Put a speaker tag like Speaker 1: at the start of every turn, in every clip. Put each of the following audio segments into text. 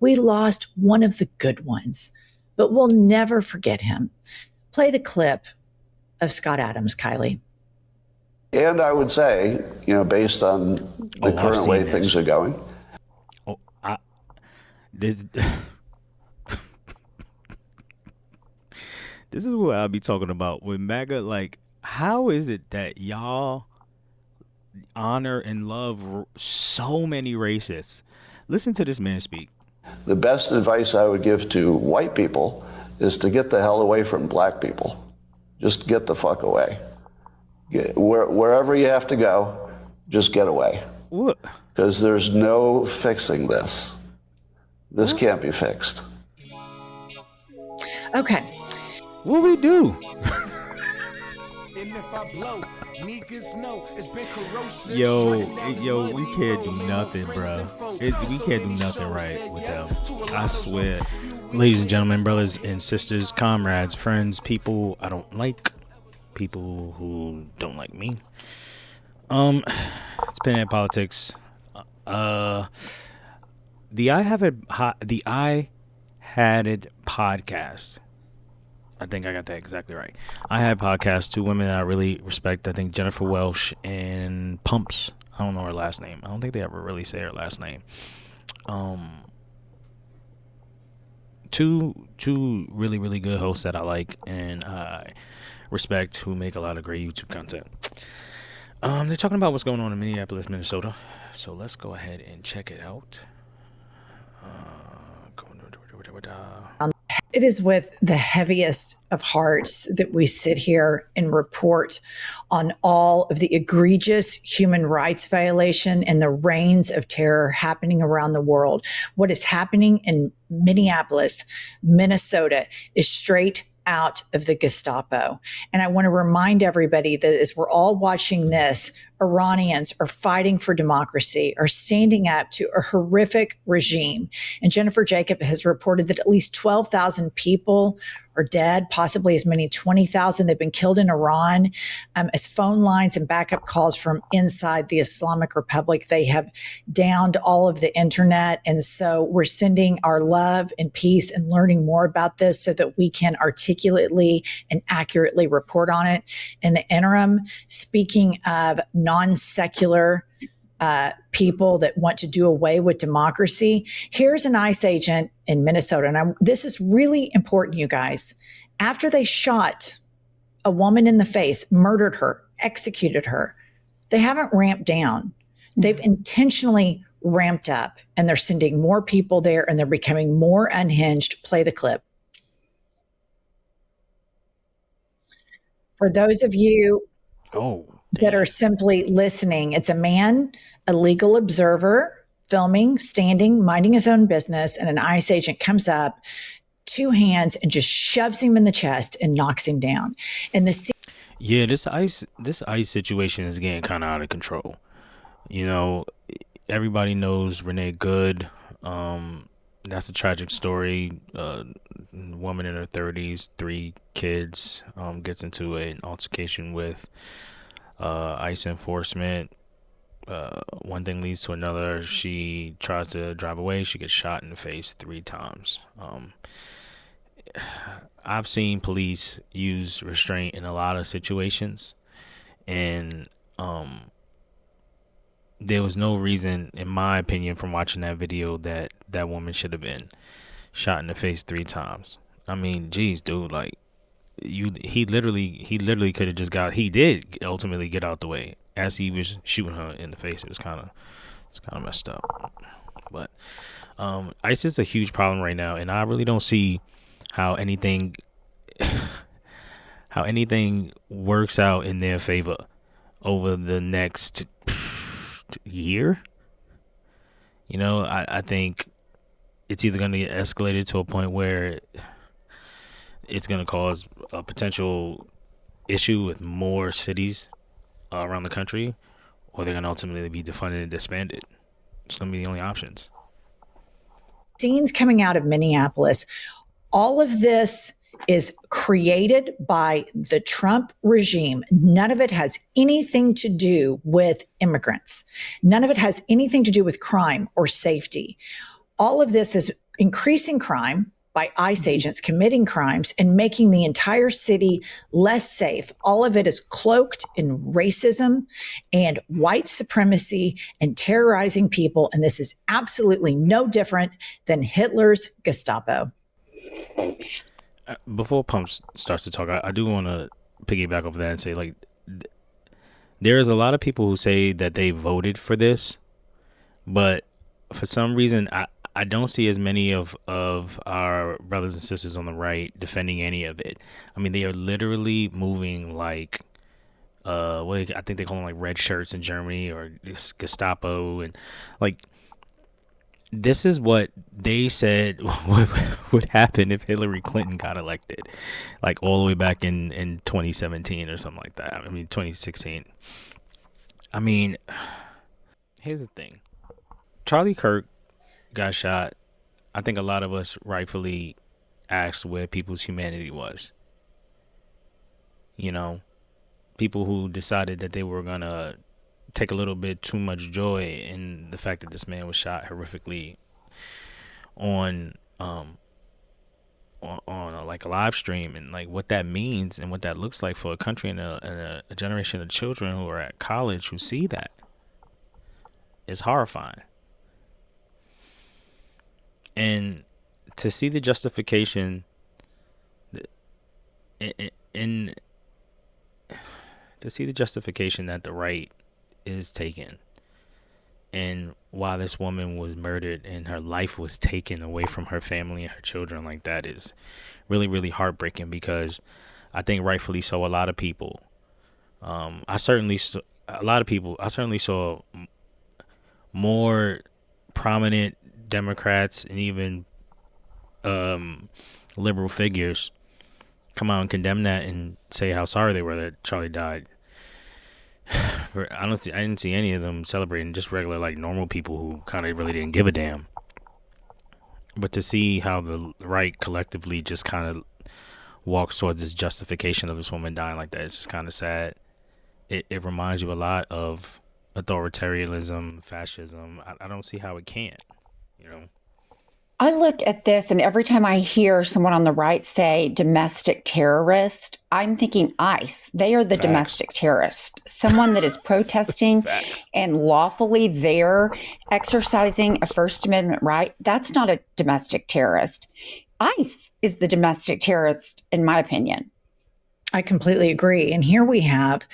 Speaker 1: We lost one of the good ones, but we'll never forget him. Play the clip of Scott Adams, Kylie.
Speaker 2: And I would say, based on the current way things are going.
Speaker 3: This is what I'll be talking about with MAGA. Like, how is it that y'all honor and love so many racists? Listen to this man speak.
Speaker 2: The best advice I would give to white people is to get the hell away from black people. Just get the fuck away. Wherever you have to go, just get away.
Speaker 3: What?
Speaker 2: Because there's no fixing this. This can't be fixed.
Speaker 1: Okay.
Speaker 3: What we do? Yo, we can't do nothing, bro. We can't do nothing right with them. I swear. Ladies and gentlemen, brothers and sisters, comrades, friends, people I don't like, people who don't like me. It's been in politics. The I Had It podcast. I think I got that exactly right. I had podcasts, two women that I really respect. I think Jennifer Welsh and Pumps. I don't know her last name. I don't think they ever really say her last name. Two really, really good hosts that I like and I respect, who make a lot of great YouTube content. They're talking about what's going on in Minneapolis, Minnesota. So let's go ahead and check it out.
Speaker 1: It is with the heaviest of hearts that we sit here and report on all of the egregious human rights violation and the reigns of terror happening around the world. What is happening in Minneapolis, Minnesota is straight out of the Gestapo. And I want to remind everybody that as we're all watching this, Iranians are fighting for democracy, are standing up to a horrific regime. And Jennifer Jacob has reported that at least 12,000 people are dead, possibly as many 20,000. They've been killed in Iran. As phone lines and backup calls from inside the Islamic Republic, they have downed all of the internet. And so we're sending our love and peace and learning more about this so that we can articulately and accurately report on it. In the interim, speaking of non-secular people that want to do away with democracy, here's an ICE agent in Minnesota. And this is really important, you guys. After they shot a woman in the face, murdered her, executed her, they haven't ramped down. They've intentionally ramped up, and they're sending more people there, and they're becoming more unhinged. Play the clip. For those of you that are simply listening, it's a man, a legal observer, filming, standing, minding his own business, and an ICE agent comes up, two hands, and just shoves him in the chest and knocks him down. And this
Speaker 3: ICE situation is getting kind of out of control. Everybody knows Renee Good. That's a tragic story. Woman in her 30s, 3 kids, gets into an altercation with ICE enforcement. One thing leads to another. She tries to drive away. She gets shot in the face 3 times. I've seen police use restraint in a lot of situations, and there was no reason, in my opinion, from watching that video, that that woman should have been shot in the face 3 times. I mean, geez, dude, like, he literally could have just he did ultimately get out the way as he was shooting her in the face. It's kind of messed up. But ICE is a huge problem right now, and I really don't see how anything works out in their favor over the next year. I think it's either going to get escalated to a point where it's going to cause a potential issue with more cities around the country, or they're going to ultimately be defunded and disbanded. It's going to be the only options.
Speaker 1: Scenes coming out of Minneapolis, all of this is created by the Trump regime. None of it has anything to do with immigrants. None of it has anything to do with crime or safety. All of this is increasing crime by ICE agents committing crimes and making the entire city less safe. All of it is cloaked in racism and white supremacy and terrorizing people. And this is absolutely no different than Hitler's Gestapo.
Speaker 3: Before Pumps starts to talk, I do want to piggyback off that and say, like, there is a lot of people who say that they voted for this, but for some reason, I don't see as many of our brothers and sisters on the right defending any of it. I mean, they are literally moving like, I think they call them like red shirts in Germany or Gestapo, and like, this is what they said would happen if Hillary Clinton got elected, like all the way back in 2017 or something like that. I mean, 2016. I mean, here's the thing. Charlie Kirk got shot. I think a lot of us rightfully asked where people's humanity was. You know, people who decided that they were going to take a little bit too much joy in the fact that this man was shot horrifically on like a live stream, and like what that means and what that looks like for a country and a generation of children who are at college who see that is horrifying. And to see the justification that the right is taken, and why this woman was murdered and her life was taken away from her family and her children like that is really, really heartbreaking, because I think rightfully so, a lot of people, I certainly saw more prominent Democrats and even liberal figures come out and condemn that and say how sorry they were that Charlie died. I didn't see any of them celebrating, just regular like normal people who kind of really didn't give a damn. But to see how the right collectively just kind of walks towards this justification of this woman dying like that, it's just kind of sad. It reminds you a lot of authoritarianism, fascism. I don't see how it can't, you know.
Speaker 4: I look at this, and every time I hear someone on the right say domestic terrorist, I'm thinking ICE. They are the
Speaker 3: Facts.
Speaker 4: domestic terrorist, someone that is protesting and lawfully there exercising a First Amendment right. That's not a domestic terrorist. ICE is the domestic terrorist, in my opinion.
Speaker 1: I completely agree. And here we have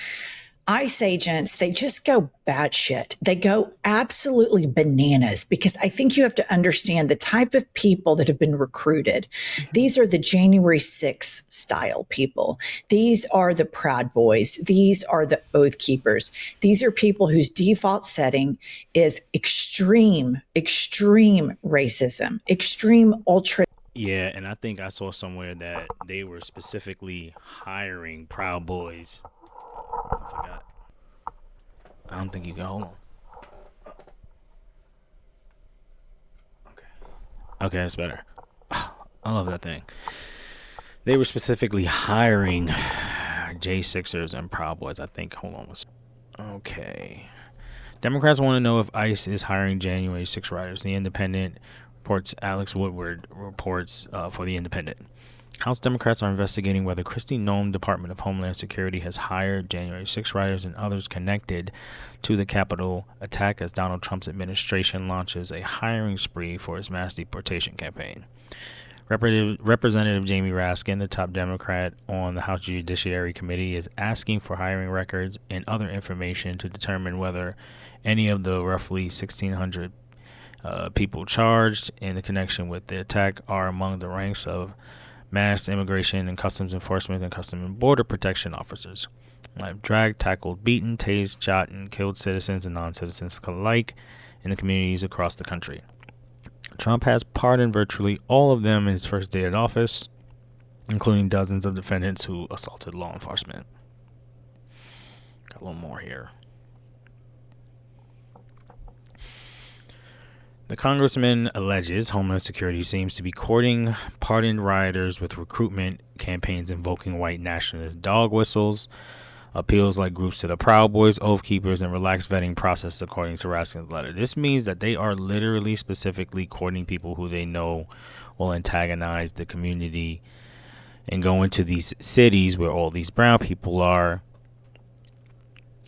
Speaker 1: ICE agents, they just go batshit. They go absolutely bananas, because I think you have to understand the type of people that have been recruited. These are the January 6th style people. These are the Proud Boys. These are the Oath Keepers. These are people whose default setting is extreme racism, extreme ultra.
Speaker 3: Yeah, and I think I saw somewhere that they were specifically hiring Proud Boys. I forgot. I don't think you can. Hold on. Okay, that's better. I love that thing. They were specifically hiring J6ers and Proud Boys, I think. Hold on. Okay. Democrats want to know if ICE is hiring January 6 rioters. The Independent reports. Alex Woodward reports for The Independent. House Democrats are investigating whether Kristi Noem Department of Homeland Security has hired January 6 rioters and others connected to the Capitol attack as Donald Trump's administration launches a hiring spree for its mass deportation campaign. Representative Jamie Raskin, the top Democrat on the House Judiciary Committee, is asking for hiring records and other information to determine whether any of the roughly 1,600 people charged in the connection with the attack are among the ranks of mass immigration and customs enforcement and custom and border protection officers. I've dragged, tackled, beaten, tased, shot, and killed citizens and non-citizens alike in the communities across the country. Trump has pardoned virtually all of them in his first day in office, including dozens of defendants who assaulted law enforcement. Got a little more here. The congressman alleges Homeland Security seems to be courting pardoned rioters with recruitment campaigns invoking white nationalist dog whistles. appeals like groups to the Proud Boys, Oath Keepers, and relaxed vetting process according to Raskin's letter. This means that they are literally specifically courting people who they know will antagonize the community and go into these cities where all these brown people are,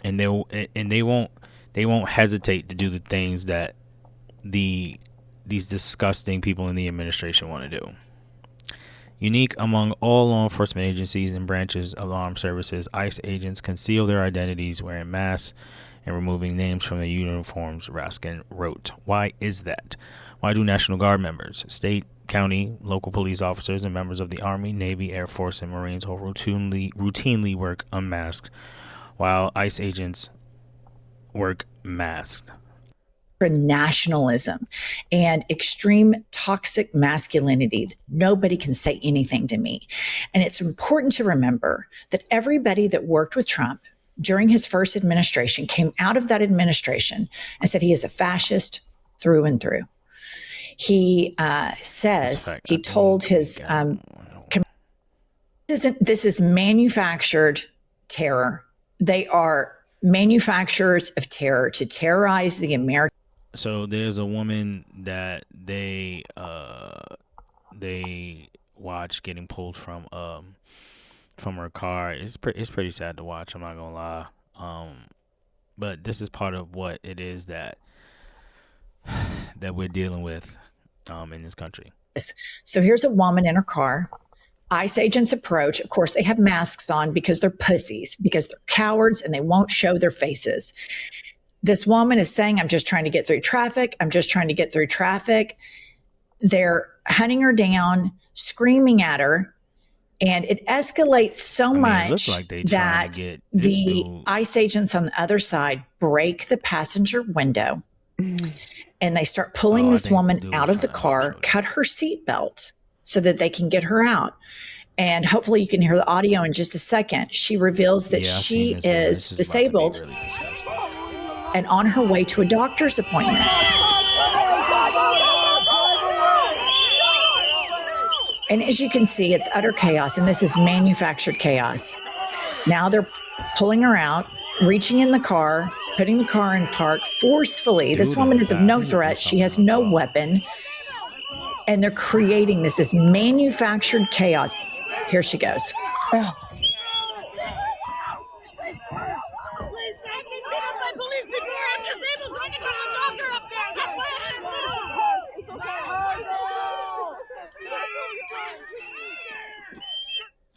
Speaker 3: and they won't hesitate to do the things that these disgusting people in the administration want to do. Unique among all law enforcement agencies and branches of armed services, ICE agents conceal their identities wearing masks and removing names from their uniforms, Raskin wrote. Why is that? Why do National Guard members, state, county, local police officers, and members of the Army, Navy, Air Force, and Marines all routinely work unmasked, while ICE agents work masked?
Speaker 1: Nationalism and extreme toxic masculinity. Nobody can say anything to me. And it's important to remember that everybody that worked with Trump during his first administration came out of that administration and said he is a fascist through and through. He says he told his this is manufactured terror. They are manufacturers of terror to terrorize the American.
Speaker 3: So there's a woman that they watch getting pulled from her car. It's pretty sad to watch. I'm not gonna lie. But this is part of what it is that we're dealing with in this country.
Speaker 1: So here's a woman in her car. ICE agents approach. Of course, they have masks on because they're pussies, because they're cowards and they won't show their faces. This woman is saying, I'm just trying to get through traffic. I'm just trying to get through traffic. They're hunting her down, screaming at her. And it escalates so much that the ICE agents on the other side break the passenger window and they start pulling this woman out of the car, cut her seatbelt so that they can get her out. And hopefully you can hear the audio in just a second. She reveals that she is disabled and on her way to a doctor's appointment. And as you can see, it's utter chaos, and this is manufactured chaos. Now they're pulling her out, reaching in the car, putting the car in park forcefully. This woman is of no threat. She has no weapon. And they're creating this manufactured chaos. Here she goes. Oh.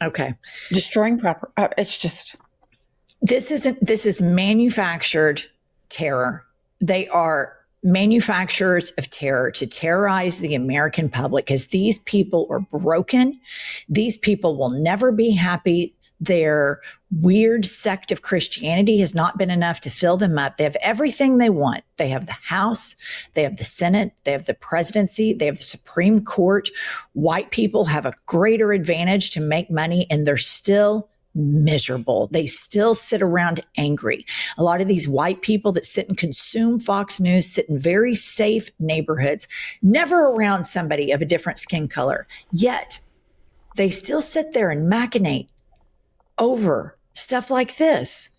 Speaker 1: Okay.
Speaker 4: Destroying proper. It's just.
Speaker 1: This is manufactured terror. They are manufacturers of terror to terrorize the American public because these people are broken. These people will never be happy. Their weird sect of Christianity has not been enough to fill them up. They have everything they want. They have the House, they have the Senate, they have the presidency, they have the Supreme Court. White people have a greater advantage to make money, and they're still miserable. They still sit around angry. A lot of these white people that sit and consume Fox News sit in very safe neighborhoods, never around somebody of a different skin color. Yet they still sit there and machinate over stuff like this.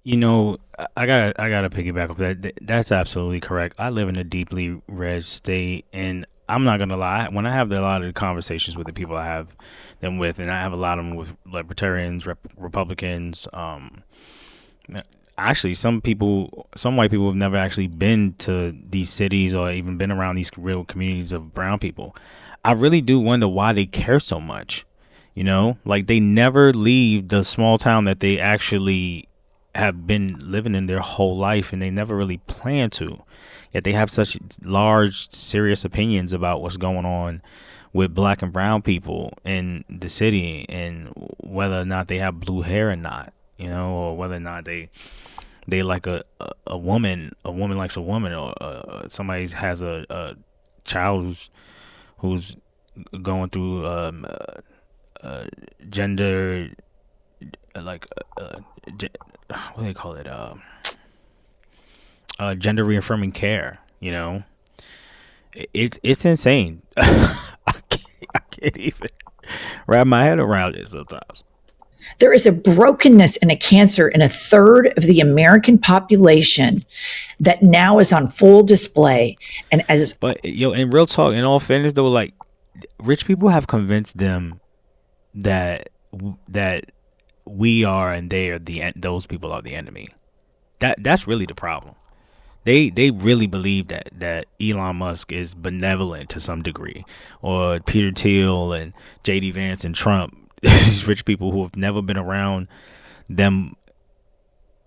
Speaker 3: You know, I gotta piggyback off that. That's absolutely correct. I live in a deeply red state, and I'm not gonna lie. When I have a lot of the conversations with the people I have them with, and I have a lot of them with libertarians, Republicans. Actually, some white people have never actually been to these cities or even been around these real communities of brown people. I really do wonder why they care so much. You know, like they never leave the small town that they actually have been living in their whole life, and they never really plan to. Yet they have such large, serious opinions about what's going on with black and brown people in the city, and whether or not they have blue hair or not, you know, or whether or not they like a woman likes a woman, or somebody has a child who's going through gender, like what do they call it? Gender reaffirming care. You know, it's insane. I can't even wrap my head around it sometimes.
Speaker 1: There is a brokenness and a cancer in a third of the American population that now is on full display. And
Speaker 3: But in real talk, in all fairness though, like rich people have convinced them that we are and they are those people are the enemy. That's really the problem. They really believe that Elon Musk is benevolent to some degree, or Peter Thiel and JD Vance and Trump, these rich people who have never been around them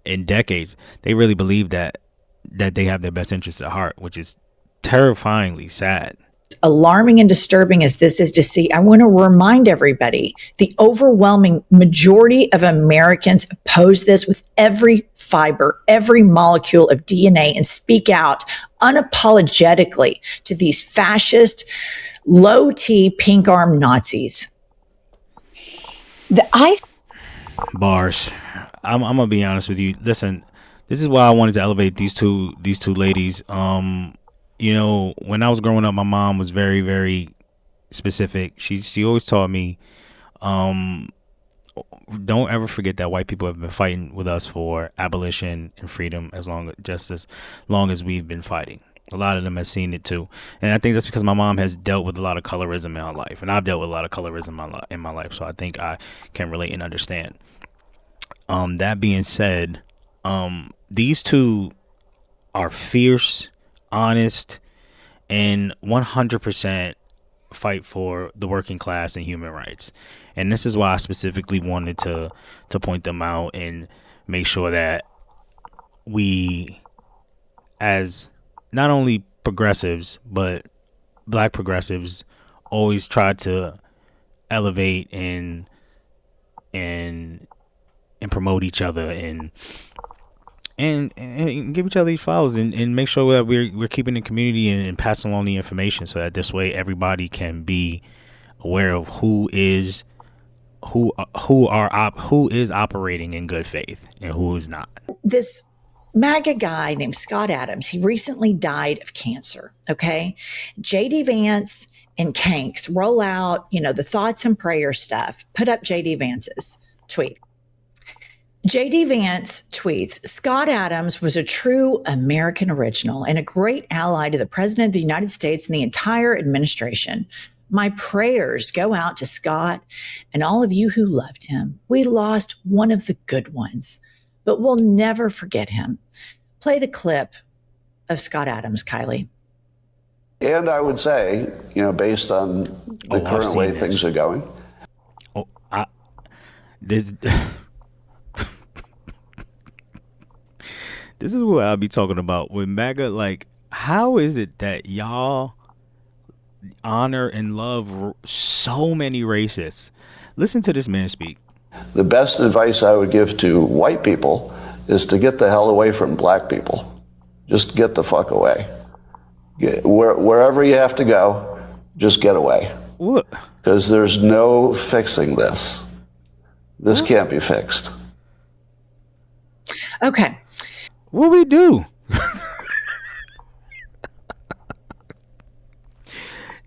Speaker 3: in decades. They really believe that they have their best interests at heart, which is terrifyingly sad.
Speaker 1: alarming and disturbing as this is to see, I want to remind everybody the overwhelming majority of Americans oppose this with every fiber, every molecule of DNA, and speak out unapologetically to these fascist, low T, pink arm Nazis.
Speaker 3: Bars. I'm gonna be honest with you. Listen, this is why I wanted to elevate these two ladies. You know, when I was growing up, my mom was very, very specific. She always taught me, don't ever forget that white people have been fighting with us for abolition and freedom as long as we've been fighting. A lot of them have seen it too, and I think that's because my mom has dealt with a lot of colorism in her life, and I've dealt with a lot of colorism in my life. So I think I can relate and understand. That being said, these two are fierce, honest, and 100% fight for the working class and human rights. And this is why I specifically wanted to point them out and make sure that we, as not only progressives, but black progressives, always try to elevate and promote each other and give each other these files and make sure that we're keeping the community and passing along the information, so that this way everybody can be aware of who is operating in good faith and who is not.
Speaker 1: This MAGA guy named Scott Adams, he recently died of cancer. Okay. JD Vance and Kanks roll out, the thoughts and prayer stuff. Put up JD Vance's tweet. JD Vance tweets, Scott Adams was a true American original and a great ally to the President of the United States and the entire administration. My prayers go out to Scott and all of you who loved him. We lost one of the good ones, but we'll never forget him. Play the clip of Scott Adams, Kylie.
Speaker 2: And I would say, based on the current way things are going.
Speaker 3: This is what I'll be talking about with MAGA. Like, how is it that y'all honor and love so many racists? Listen to this man speak.
Speaker 2: The best advice I would give to white people is to get the hell away from black people. Just get the fuck away. Wherever you have to go, just get away.
Speaker 3: What?
Speaker 2: Because there's no fixing this. This can't be fixed.
Speaker 1: Okay.
Speaker 3: What we do?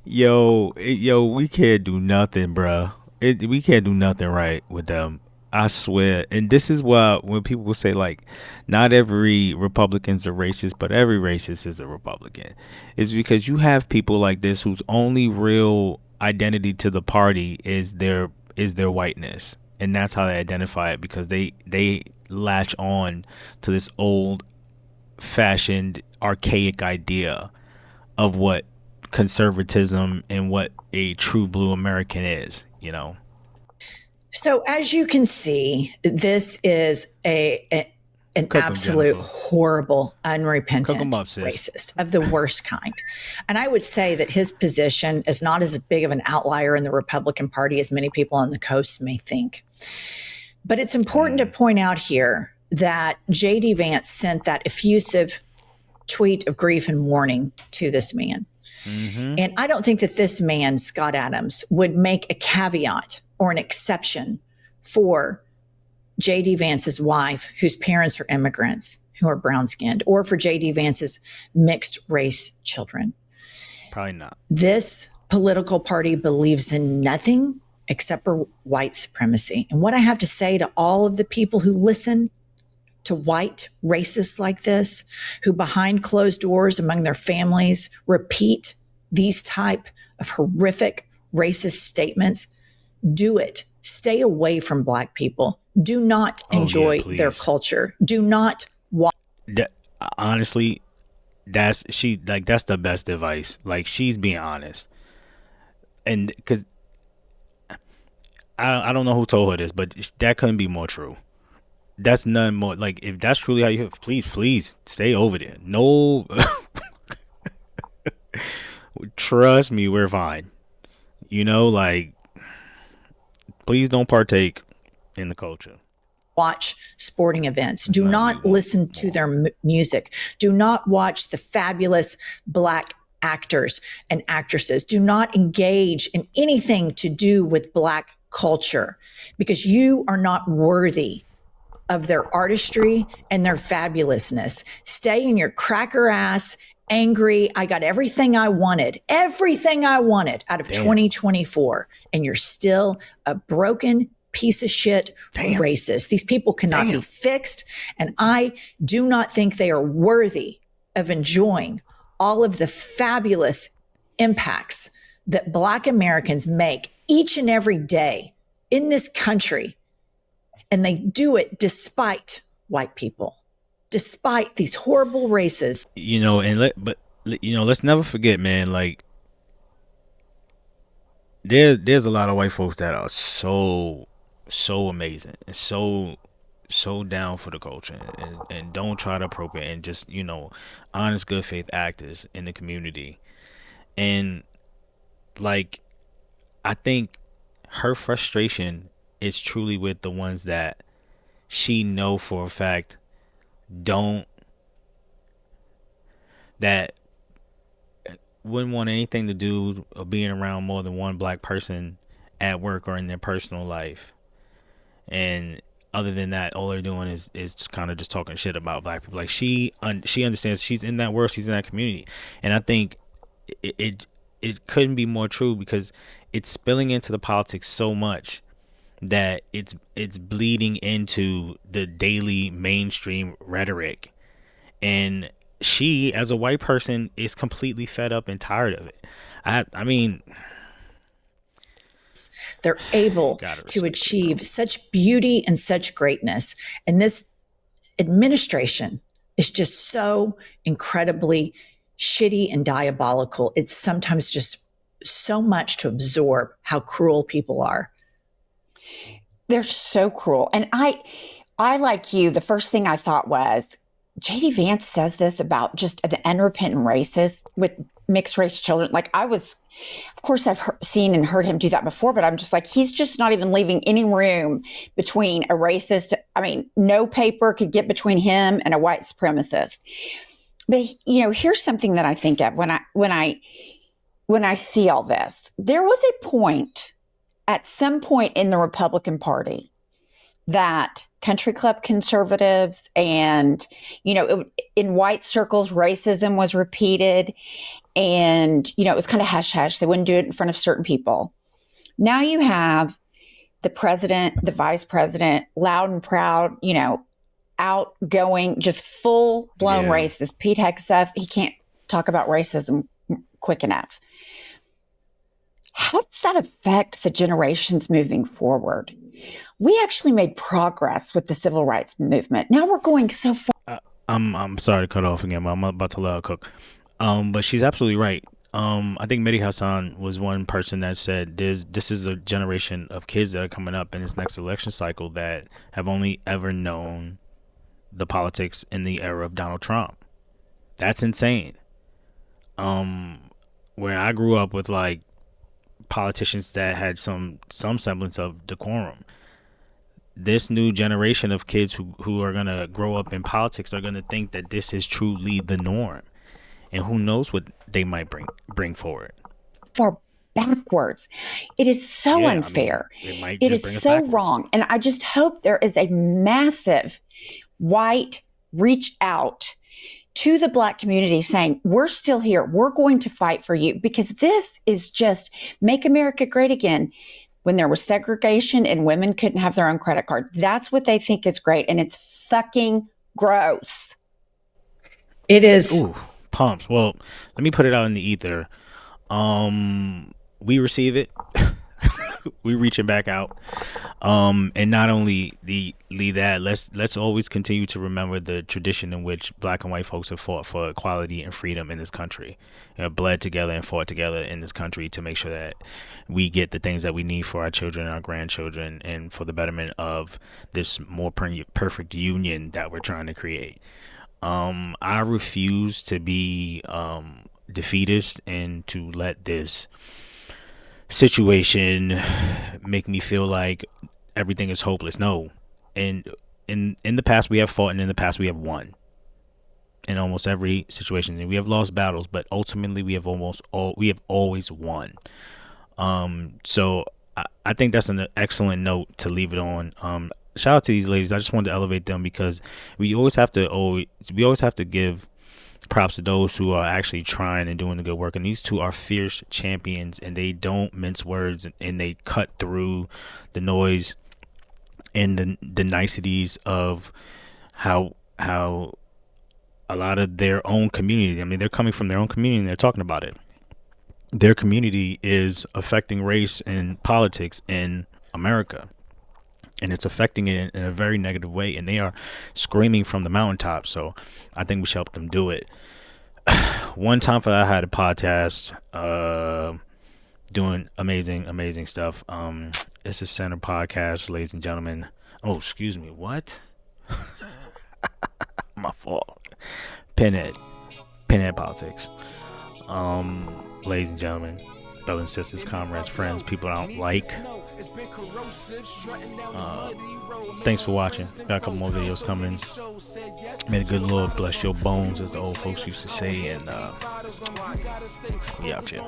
Speaker 3: Yo, we can't do nothing, bruh. We can't do nothing right with them. I swear. And this is why when people say, like, not every Republican's a racist, but every racist is a Republican, it's because you have people like this whose only real identity to the party is their whiteness. And that's how they identify it, because they latch on to this old fashioned archaic idea of what conservatism and what a true blue American is,
Speaker 1: So as you can see, this is an absolute horrible, unrepentant racist of the worst kind. And I would say that his position is not as big of an outlier in the Republican Party as many people on the coast may think. But it's important to point out here that JD Vance sent that effusive tweet of grief and mourning to this man. Mm-hmm. And I don't think that this man, Scott Adams, would make a caveat or an exception for JD Vance's wife, whose parents are immigrants who are brown skinned, or for JD Vance's mixed race children.
Speaker 3: Probably not.
Speaker 1: This political party believes in nothing except for white supremacy. And what I have to say to all of the people who listen to white racists like this, who behind closed doors among their families repeat these type of horrific racist statements, do it. Stay away from Black people. Do not enjoy their culture. Do not watch.
Speaker 3: Honestly, that's the best advice. Like, she's being honest. And because I don't know who told her this, but that couldn't be more true. That's none more. Like, if that's truly how you feel, please stay over there. No, trust me, we're fine. You know, like, please don't partake in the culture.
Speaker 1: Watch sporting events. Do not listen to their music. Do not watch the fabulous Black actors and actresses. Do not engage in anything to do with Black culture, because you are not worthy of their artistry and their fabulousness. Stay in your cracker ass, angry, I got everything I wanted out of 2024, and you're still a broken piece of shit racist. These people cannot be fixed, and I do not think they are worthy of enjoying all of the fabulous impacts that Black Americans make each and every day in this country. And they do it despite white people, despite these horrible races.
Speaker 3: You know, let's never forget, man, like, there's a lot of white folks that are so amazing and so down for the culture, and don't try to appropriate, and just, you know, honest, good faith actors in the community. And, like, I think her frustration is truly with the ones that she know for a fact that wouldn't want anything to do or being around more than one Black person at work or in their personal life. And other than that, all they're doing is kind of just talking shit about Black people. Like, she understands, she's in that world, she's in that community. And I think it couldn't be more true, because it's spilling into the politics so much that it's bleeding into the daily mainstream rhetoric. And she, as a white person, is completely fed up and tired of it. I mean,
Speaker 1: they're able to achieve such beauty and such greatness. And this administration is just so incredibly shitty and diabolical. It's sometimes just so much to absorb how cruel people are.
Speaker 4: They're so cruel. And I like you, the first thing I thought was, J.D. Vance says this about just an unrepentant racist with mixed race children. Like, of course, I've seen and heard him do that before, but I'm just like, he's just not even leaving any room between a racist. I mean, no paper could get between him and a white supremacist. But, you know, here's something that I think of when I see all this. There was a point at some point in the Republican Party that country club conservatives and, you know, in white circles, racism was repeated, and, you know, it was kind of hush hush. They wouldn't do it in front of certain people. Now you have the president, the vice president, loud and proud, you know, outgoing, just full blown racist. Pete Hegseth, he can't talk about racism quick enough. How does that affect the generations moving forward? We actually made progress with the civil rights movement. Now we're going so far.
Speaker 3: I'm sorry to cut off again, but I'm about to let her cook. But she's absolutely right. I think Mehdi Hassan was one person that said this is a generation of kids that are coming up in this next election cycle that have only ever known the politics in the era of Donald Trump. That's insane. Where I grew up with, like, politicians that had some semblance of decorum. This new generation of kids who are going to grow up in politics are going to think that this is truly the norm. And who knows what they might bring forward.
Speaker 4: Far backwards. It is so unfair. I mean, it is so wrong. And I just hope there is a massive white reach out to the Black community saying, we're still here. We're going to fight for you, because this is just make America great again. when there was segregation and women couldn't have their own credit card. That's what they think is great. And it's fucking gross.
Speaker 1: It is.
Speaker 3: Ooh, pumps. Well, let me put it out in the ether. We receive it. We reaching back out. And not only that, let's always continue to remember the tradition in which black and white folks have fought for equality and freedom in this country, bled together and fought together in this country to make sure that we get the things that we need for our children and our grandchildren and for the betterment of this more perfect union that we're trying to create. I refuse to be defeatist and to let this situation make me feel like everything is hopeless. No. And in the past we have fought, and in the past we have won in almost every situation, and we have lost battles, but ultimately we have always won. So I think that's an excellent note to leave it on. Shout out to these ladies. I just wanted to elevate them because we always have to give props to those who are actually trying and doing the good work. And these two are fierce champions, and they don't mince words, and they cut through the noise and the niceties of how a lot of their own community. I mean, they're coming from their own community and they're talking about it. Their community is affecting race and politics in America, and it's affecting it in a very negative way, and they are screaming from the mountaintop. So I think we should help them do it. One time I had a podcast doing amazing stuff. It's a Center podcast, ladies and gentlemen. Oh, excuse me, what? My fault. Pinhead Politics. Ladies and gentlemen, brothers and sisters, comrades, friends, people I don't like. Thanks for watching. Got a couple more videos coming. May the good Lord bless your bones, as the old folks used to say, and we out here.